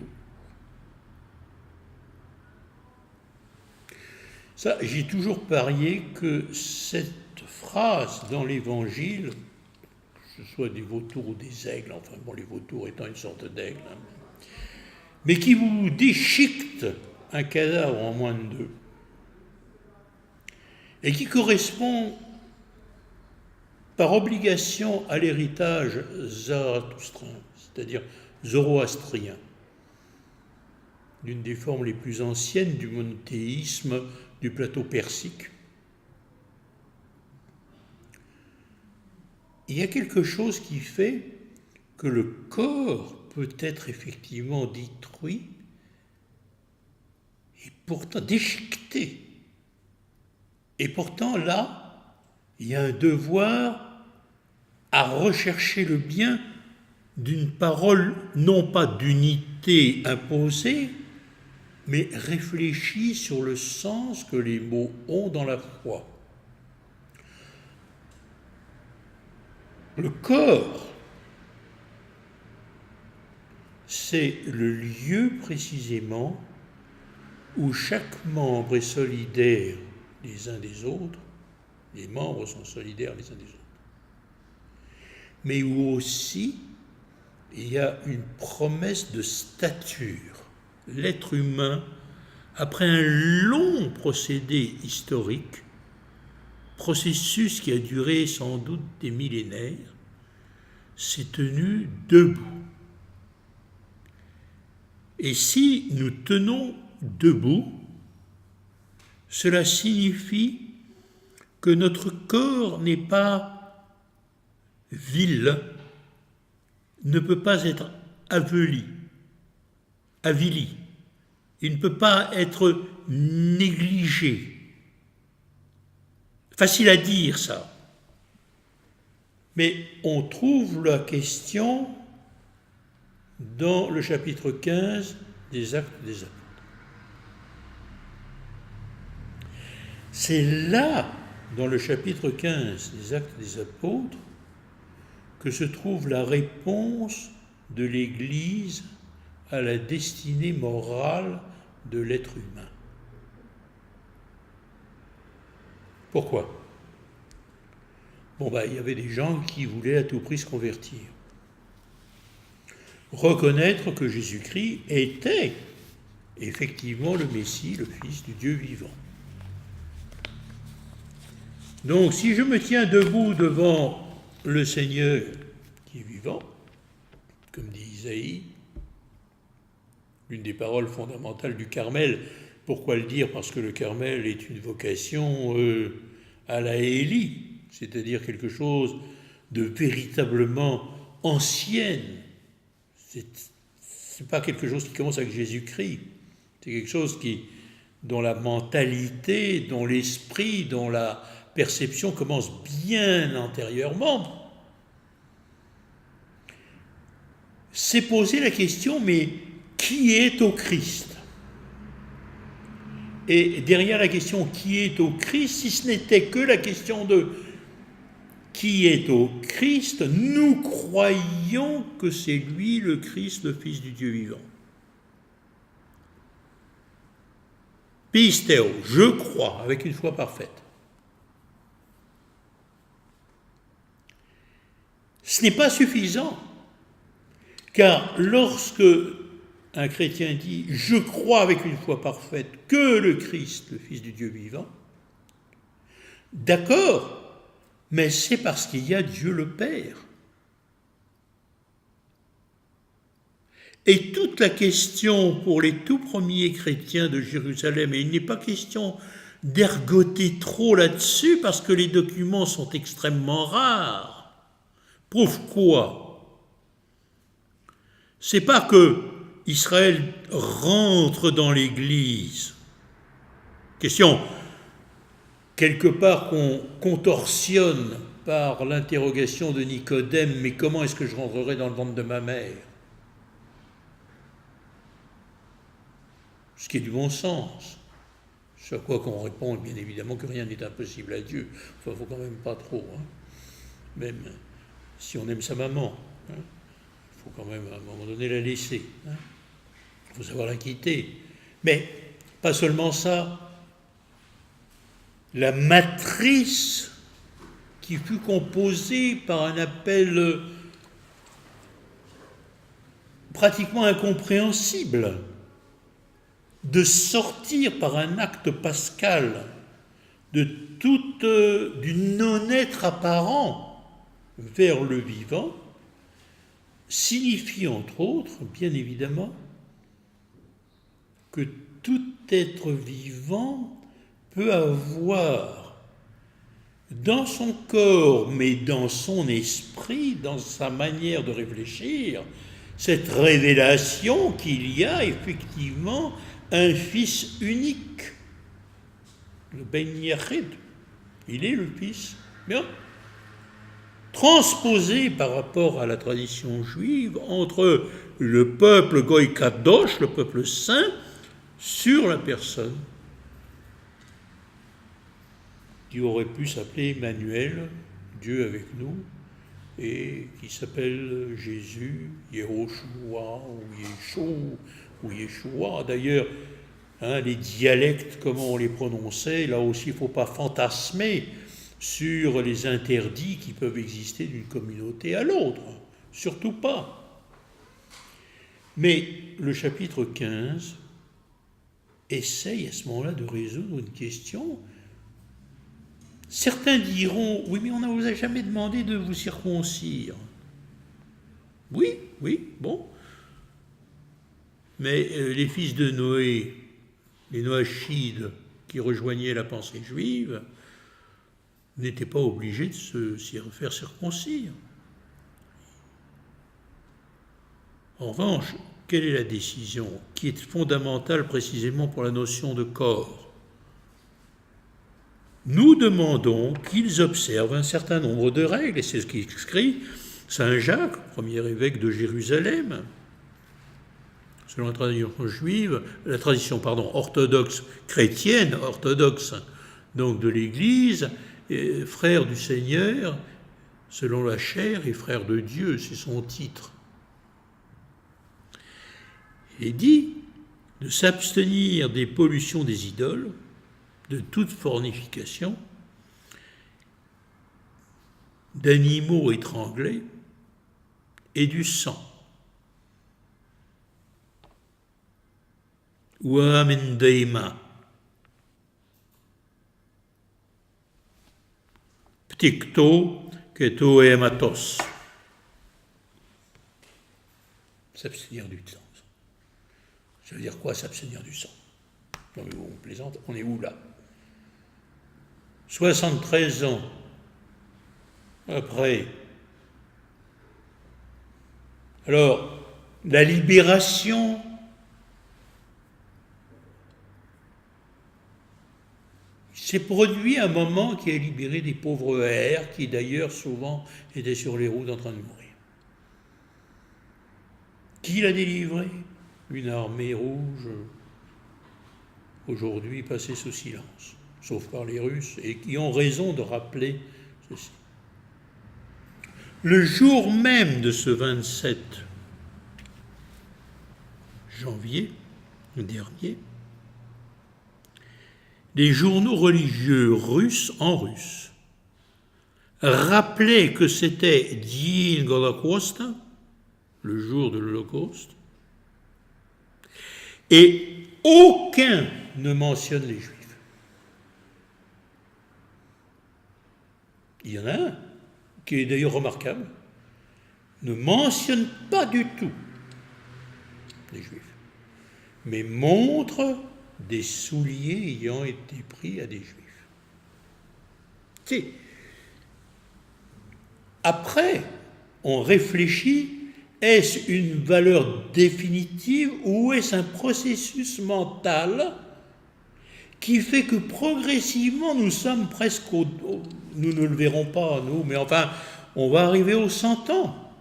Ça, j'ai toujours parié que cette phrase dans l'Évangile, que ce soit des vautours ou des aigles, enfin bon, les vautours étant une sorte d'aigle, mais qui vous déchiquette un cadavre en moins de deux, et qui correspond par obligation à l'héritage zarathustrin, c'est-à-dire zoroastrien, l'une des formes les plus anciennes du monothéisme du plateau persique. Il y a quelque chose qui fait que le corps peut être effectivement détruit et pourtant déchiqueté. Et pourtant là, il y a un devoir à rechercher le bien d'une parole non pas d'unité imposée, mais réfléchie sur le sens que les mots ont dans la foi. Le corps, c'est le lieu précisément où chaque membre est solidaire les uns des autres, les membres sont solidaires les uns des autres, mais où aussi il y a une promesse de stature. L'être humain, après un long procédé historique, processus qui a duré sans doute des millénaires, s'est tenu debout. Et si nous tenons debout, cela signifie que notre corps n'est pas vil, ne peut pas être avili. Il ne peut pas être négligé. Facile à dire ça. Mais on trouve la question dans le chapitre 15 des Actes des Apôtres. C'est là, dans le chapitre 15 des Actes des Apôtres, que se trouve la réponse de l'Église à la destinée morale de l'être humain. Pourquoi ? Il y avait des gens qui voulaient à tout prix se convertir. Reconnaître que Jésus-Christ était effectivement le Messie, le Fils du Dieu vivant. Donc, si je me tiens debout devant le Seigneur qui est vivant, comme dit Isaïe, l'une des paroles fondamentales du Carmel. Pourquoi le dire ? Parce que le Carmel est une vocation à la Élie, c'est-à-dire quelque chose de véritablement ancienne. C'est pas quelque chose qui commence avec Jésus-Christ. C'est quelque chose dont la mentalité, dont l'esprit, dont la perception commence bien antérieurement. C'est poser la question, mais qui est au Christ? Et derrière la question qui est au Christ, si ce n'était que la question de qui est au Christ, nous croyons que c'est lui le Christ, le Fils du Dieu vivant. Pisteo, je crois, avec une foi parfaite. Ce n'est pas suffisant, car lorsque un chrétien dit « je crois avec une foi parfaite que le Christ, le Fils du Dieu vivant », d'accord, mais c'est parce qu'il y a Dieu le Père. Et toute la question pour les tout premiers chrétiens de Jérusalem, et il n'est pas question d'ergoter trop là-dessus parce que les documents sont extrêmement rares. Prouve quoi? C'est pas que Israël rentre dans l'Église. Question, quelque part qu'on contorsionne par l'interrogation de Nicodème, mais comment est-ce que je rentrerai dans le ventre de ma mère? Ce qui est du bon sens. Sur quoi qu'on répond, bien évidemment, que rien n'est impossible à Dieu. Enfin, il ne faut quand même pas trop. Même si on aime sa maman, il faut quand même à un moment donné la laisser. Il faut savoir la quitter. Mais pas seulement ça. La matrice qui fut composée par un appel pratiquement incompréhensible, de sortir par un acte pascal du non-être apparent vers le vivant, signifie entre autres, bien évidemment, que tout être vivant peut avoir dans son corps, mais dans son esprit, dans sa manière de réfléchir, cette révélation qu'il y a effectivement un Fils unique, le Ben Yachid, il est le Fils, bien, transposé par rapport à la tradition juive entre le peuple Goy Kadosh, le peuple saint, sur la personne qui aurait pu s'appeler Emmanuel, Dieu avec nous, et qui s'appelle Jésus, Yehoshua, ou Yeshua, ou Yeshua. D'ailleurs, les dialectes, comment on les prononçait, là aussi, il ne faut pas fantasmer sur les interdits qui peuvent exister d'une communauté à l'autre. Surtout pas. Mais le chapitre 15 essaye à ce moment-là de résoudre une question. Certains diront, oui, mais on ne vous a jamais demandé de vous circoncire. Oui, bon. Mais les fils de Noé, les Noachides qui rejoignaient la pensée juive, n'étaient pas obligés de se faire circoncire. En revanche, quelle est la décision qui est fondamentale précisément pour la notion de corps? Nous demandons qu'ils observent un certain nombre de règles, et c'est ce qu'écrit Saint Jacques, premier évêque de Jérusalem. Selon la tradition orthodoxe chrétienne, orthodoxe donc de l'Église, frère du Seigneur, selon la chair, et frère de Dieu, c'est son titre. Il est dit de s'abstenir des pollutions des idoles, de toute fornication, d'animaux étranglés et du sang. Uamendeima. Ptikto keto hematos. S'abstenir du sang. Ça veut dire quoi, s'abstenir du sang? Non mais on plaisante, on est où là? 73 ans après Alors, la libération s'est produit un moment qui a libéré des pauvres hères qui d'ailleurs souvent étaient sur les routes en train de mourir. Qui l'a délivré? Une armée rouge, aujourd'hui passée sous silence, sauf par les Russes, et qui ont raison de rappeler ceci. Le jour même de ce 27 janvier dernier, les journaux religieux russes en russe rappelaient que c'était Dien Holokausta, le jour de l'Holocauste, et aucun ne mentionne les Juifs. Il y en a un, qui est d'ailleurs remarquable, ne mentionne pas du tout les Juifs, mais montre des souliers ayant été pris à des Juifs. C'est. Après, on réfléchit, est-ce une valeur définitive ou est-ce un processus mental qui fait que progressivement nous sommes presque nous ne le verrons pas, nous, mais enfin, on va arriver aux 100 ans.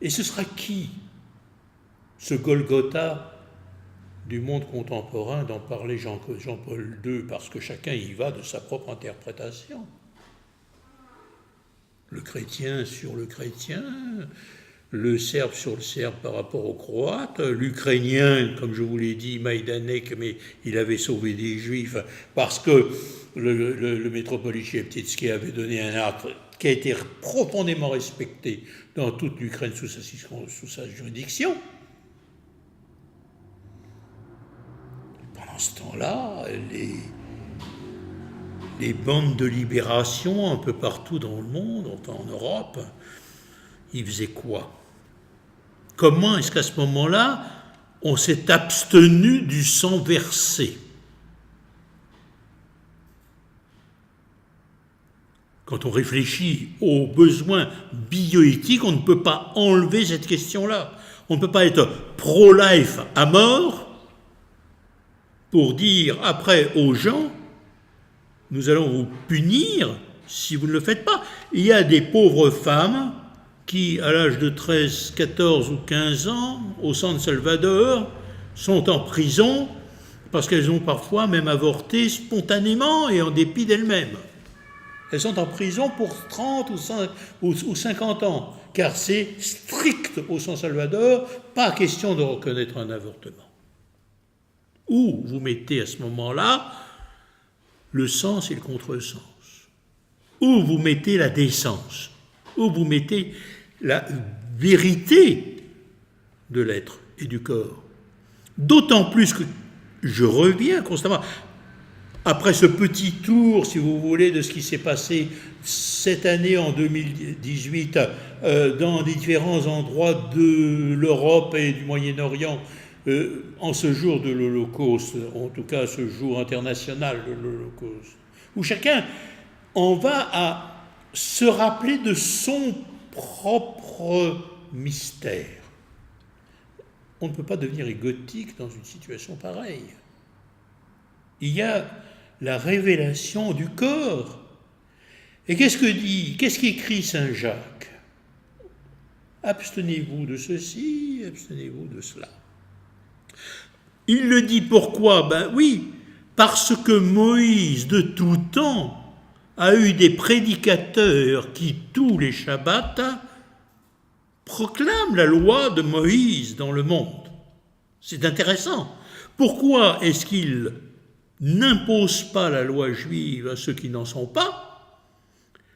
Et ce sera qui, ce Golgotha du monde contemporain dont parlait Jean-Paul II, parce que chacun y va de sa propre interprétation. Le chrétien sur le chrétien, le serbe sur le serbe par rapport au croate, l'ukrainien, comme je vous l'ai dit, Maïdanek, mais il avait sauvé des juifs parce que le métropolite Sheptytsky avait donné un acte qui a été profondément respecté dans toute l'Ukraine sous sa juridiction. Pendant ce temps-là, les bandes de libération un peu partout dans le monde, enfin en Europe, ils faisaient quoi? Comment est-ce qu'à ce moment-là, on s'est abstenu du sang versé? Quand on réfléchit aux besoins bioéthiques, on ne peut pas enlever cette question-là. On ne peut pas être pro-life à mort pour dire après aux gens, nous allons vous punir si vous ne le faites pas. Il y a des pauvres femmes qui, à l'âge de 13, 14 ou 15 ans, au San Salvador, sont en prison parce qu'elles ont parfois même avorté spontanément et en dépit d'elles-mêmes. Elles sont en prison pour 30 ou 50 ans, car c'est strict au San Salvador, pas question de reconnaître un avortement. Où vous mettez à ce moment-là le sens et le contresens. Où vous mettez la décence. Où vous mettez la vérité de l'être et du corps. D'autant plus que je reviens constamment, après ce petit tour, si vous voulez, de ce qui s'est passé cette année en 2018 dans différents endroits de l'Europe et du Moyen-Orient, en ce jour de l'Holocauste, en tout cas ce jour international de l'Holocauste, où chacun en va à se rappeler de son propre mystère. On ne peut pas devenir égotique dans une situation pareille. Il y a la révélation du corps. Et qu'est-ce qu'écrit Saint Jacques? Abstenez-vous de ceci, abstenez-vous de cela. Il le dit pourquoi? Ben oui, parce que Moïse de tout temps a eu des prédicateurs qui, tous les Shabbats, proclament la loi de Moïse dans le monde. C'est intéressant. Pourquoi est-ce qu'il n'impose pas la loi juive à ceux qui n'en sont pas?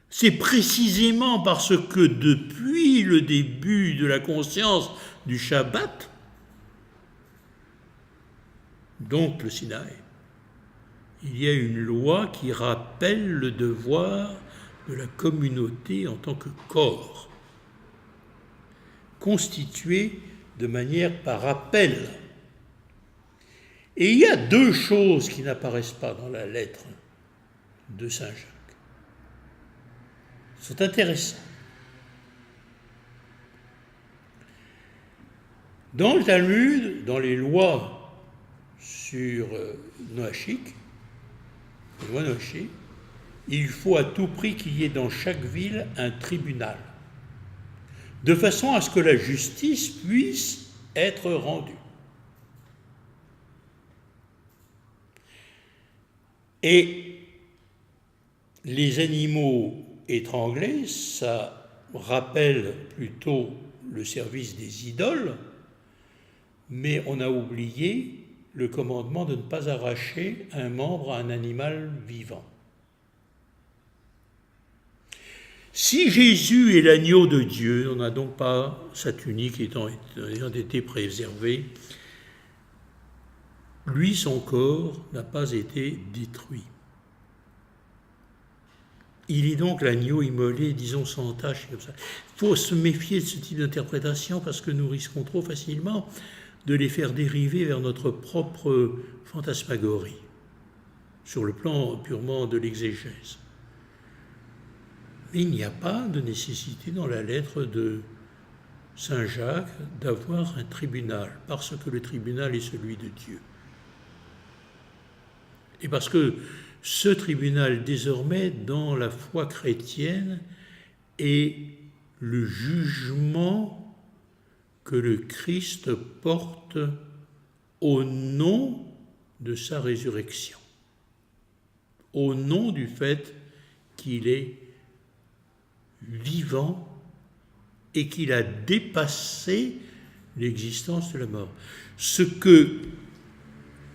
C'est précisément parce que depuis le début de la conscience du Shabbat, donc le Sinaï, il y a une loi qui rappelle le devoir de la communauté en tant que corps, constitué de manière par appel. Et il y a deux choses qui n'apparaissent pas dans la lettre de Saint Jacques. C'est intéressant. Dans le Talmud, dans les lois sur Noachique, les lois Noachiques, il faut à tout prix qu'il y ait dans chaque ville un tribunal, de façon à ce que la justice puisse être rendue. Et les animaux étranglés, ça rappelle plutôt le service des idoles, mais on a oublié le commandement de ne pas arracher un membre à un animal vivant. Si Jésus est l'agneau de Dieu, on n'a donc pas sa tunique ayant été préservée, lui, son corps n'a pas été détruit. Il est donc l'agneau immolé, disons sans tache, comme ça. Il faut se méfier de ce type d'interprétation parce que nous risquons trop facilement de les faire dériver vers notre propre fantasmagorie, sur le plan purement de l'exégèse. Mais il n'y a pas de nécessité dans la lettre de Saint Jacques d'avoir un tribunal, parce que le tribunal est celui de Dieu. Et parce que ce tribunal, désormais, dans la foi chrétienne, est le jugement que le Christ porte au nom de sa résurrection, au nom du fait qu'il est vivant et qu'il a dépassé l'existence de la mort. Ce que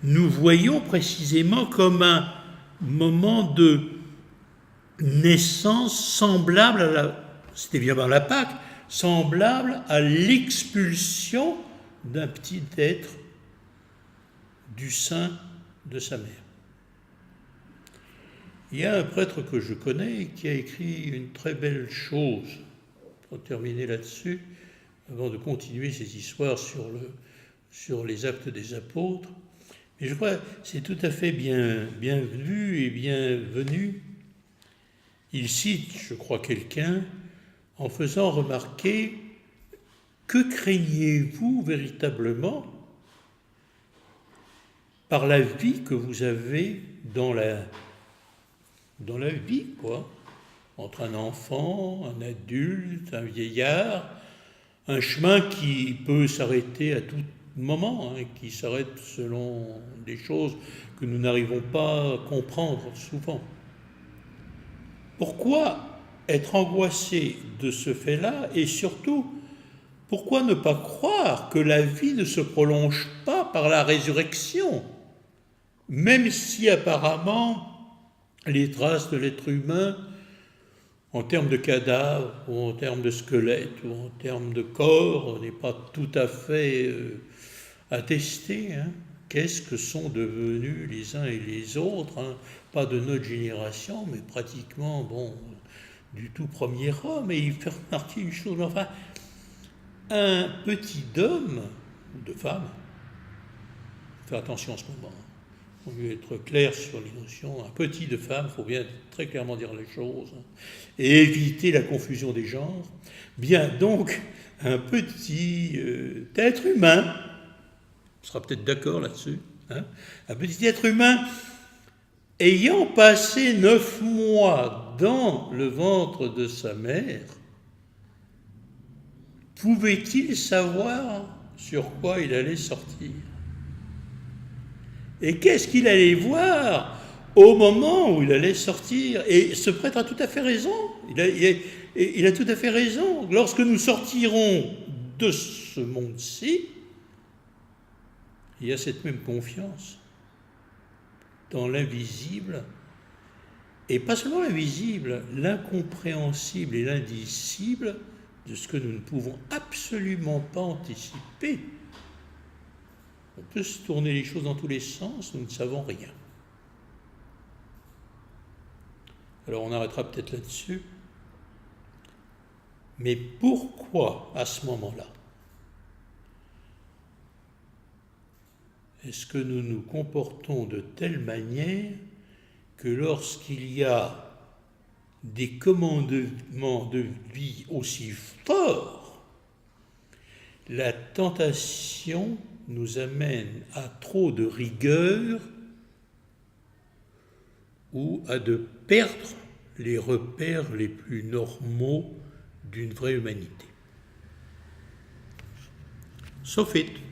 nous voyons précisément comme un moment de naissance semblable c'était évidemment la Pâque, semblable à l'expulsion d'un petit être du sein de sa mère. Il y a un prêtre que je connais qui a écrit une très belle chose, pour terminer là-dessus, avant de continuer ces histoires sur les actes des apôtres. Mais je crois que c'est tout à fait bien vu et bienvenu. Il cite, je crois, quelqu'un en faisant remarquer « Que craignez-vous véritablement par la vie que vous avez dans la vie, quoi, entre un enfant, un adulte, un vieillard, un chemin qui peut s'arrêter à tout moment, qui s'arrête selon des choses que nous n'arrivons pas à comprendre souvent. Pourquoi être angoissé de ce fait-là et surtout, pourquoi ne pas croire que la vie ne se prolonge pas par la résurrection, même si apparemment les traces de l'être humain, en termes de cadavre, ou en termes de squelette, ou en termes de corps, n'est pas tout à fait attestées. Qu'est-ce que sont devenus les uns et les autres, pas de notre génération, mais pratiquement, du tout premier homme. Et il fait remarquer une chose, enfin, un petit homme, ou de femme, faire attention en ce moment, il faut mieux être clair sur les notions. Un petit de femme, il faut bien très clairement dire les choses, et éviter la confusion des genres. Bien, donc, un petit être humain, on sera peut-être d'accord là-dessus, un petit être humain ayant passé 9 mois dans le ventre de sa mère, pouvait-il savoir sur quoi il allait sortir? Et qu'est-ce qu'il allait voir au moment où il allait sortir? Et ce prêtre a tout à fait raison. Il a tout à fait raison. Lorsque nous sortirons de ce monde-ci, il y a cette même confiance dans l'invisible, et pas seulement l'invisible, l'incompréhensible et l'indicible de ce que nous ne pouvons absolument pas anticiper. On peut se tourner les choses dans tous les sens, nous ne savons rien. Alors on arrêtera peut-être là-dessus. Mais pourquoi, à ce moment-là, est-ce que nous nous comportons de telle manière que lorsqu'il y a des commandements de vie aussi forts, la tentation nous amène à trop de rigueur ou à de perdre les repères les plus normaux d'une vraie humanité. Sauf it.